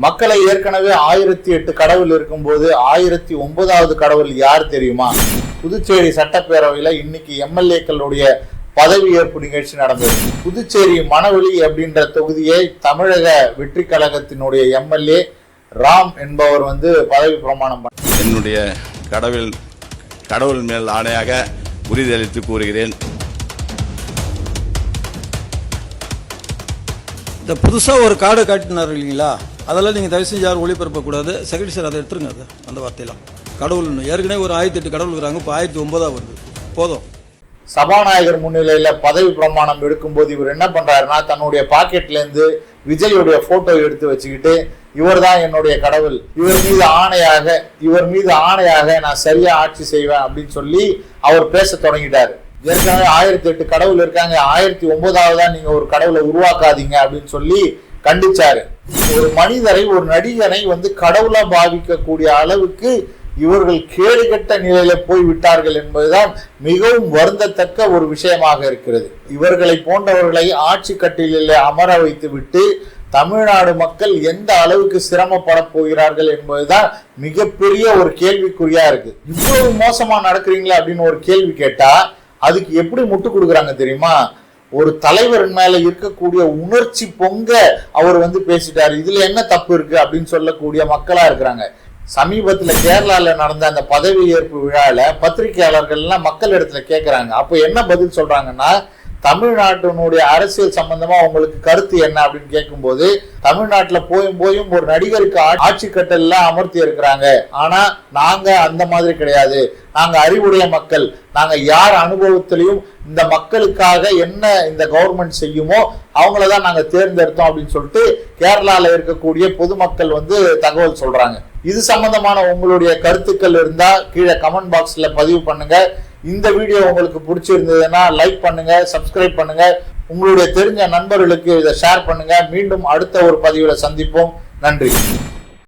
மக்களை ஏற்கனவே 1008 கடவுள் இருக்கும்போது 1009வது கடவுள் யார் தெரியுமா? புதுச்சேரி சட்டப்பேரவையில இன்னைக்கு எம்எல்ஏக்களுடைய பதவியேற்பு நிகழ்ச்சி நடந்தது. புதுச்சேரி மணவெளி அப்படின்ற தொகுதியை தமிழக வெற்றி கழகத்தினுடைய எம்எல்ஏ ராம் என்பவர் பதவி பிரமாணம் பண்ணார். என்னுடைய கடவுள் மேல் ஆணையாக உறுதியளித்து கூறுகிறேன். இந்த புதுசாக ஒரு கார்டை காட்டினார் இல்லைங்களா, அதெல்லாம் நீங்கள் தயவு செஞ்சு யாரும் ஒளிபரப்பக்கூடாது. செக்ரட்டரி சார் அதை எடுத்துருங்க. அது அந்த வார்த்தையெல்லாம் கடவுள் ஏற்கனவே ஒரு 1008 கடவுள் இருக்கிறாங்க, இப்போ 1009 வருது. போதும். சபாநாயகர் முன்னிலையில பதவி பிரமாணம் எடுக்கும்போது இவர் என்ன பண்றாருன்னா, தன்னுடைய பாக்கெட்ல இருந்து விஜயோடைய போட்டோ எடுத்து வச்சுக்கிட்டு, இவர் தான் என்னுடைய கடவுள், இவர் மீது ஆணையாக நான் சரியா ஆட்சி செய்வேன் அப்படின்னு சொல்லி அவர் பேச தொடங்கிட்டாரு. ஏற்கனவே 1008 கடவுள் இருக்காங்க, 1009வது நீங்க ஒரு கடவுளை உருவாக்காதீங்க அப்படின்னு சொல்லி கண்டிச்சாரு. ஒரு மனிதரை, ஒரு நடிகனை கடவுளா பாவிக்கக்கூடிய அளவுக்கு இவர்கள் கேடுகட்ட நிலையில போய் விட்டார்கள் என்பதுதான் மிகவும் வருந்தத்தக்க ஒரு விஷயமாக இருக்கிறது. இவர்களை போன்றவர்களை ஆட்சி கட்டிலில் அமர வைத்து விட்டு தமிழ்நாடு மக்கள் எந்த அளவுக்கு சிரமப்பட போகிறார்கள் என்பதுதான் மிகப்பெரிய ஒரு கேள்விக்குறியா இருக்கு. இவ்வளவு மோசமா நடக்கிறீங்களா அப்படின்னு ஒரு கேள்வி கேட்டா அதுக்கு எப்படி முட்டு கொடுக்குறாங்க தெரியுமா? ஒரு தலைவர் மேல இருக்கக்கூடிய உணர்ச்சி பொங்க அவர் பேசிட்டாரு, இதுல என்ன தப்பு இருக்கு அப்படின்னு சொல்லக்கூடிய மக்களா இருக்கிறாங்க. சமீபத்துல கேரளால நடந்த அந்த பதவி ஏற்பு விழால பத்திரிகையாளர்கள் எல்லாம் மக்கள் இடத்துல கேட்கிறாங்க. அப்ப என்ன பதில் சொல்றாங்கன்னா, தமிழ்நாட்டினுடைய அரசியல் சம்பந்தமா உங்களுக்கு கருத்து என்ன அப்படின்னு கேட்கும்போது, தமிழ்நாட்டுல போயும் ஒரு நடிகருக்கு ஆட்சி கட்டல அமர்த்தி இருக்கிறாங்க, ஆனா நாங்க அந்த மாதிரி கிடையாது, நாங்க அறிவுடைய மக்கள், நாங்க யார் அனுபவத்திலையும் இந்த மக்களுக்காக என்ன இந்த கவர்மெண்ட் செய்யுமோ அவங்களதான் நாங்க தேர்ந்தெடுத்தோம் அப்படின்னு சொல்லிட்டு கேரளால இருக்கக்கூடிய பொதுமக்கள் தகவல் சொல்றாங்க. இது சம்பந்தமான உங்களுடைய கருத்துக்கள் இருந்தா கீழே கமெண்ட் பாக்ஸ்ல பதிவு பண்ணுங்க. இந்த வீடியோ உங்களுக்கு பிடிச்சிருந்ததுன்னா லைக் பண்ணுங்க, சப்ஸ்கிரைப் பண்ணுங்க, உங்களுடைய தெரிஞ்ச நண்பர்களுக்கு இதை ஷேர் பண்ணுங்க. மீண்டும் அடுத்த ஒரு பதிவுல சந்திப்போம். நன்றி.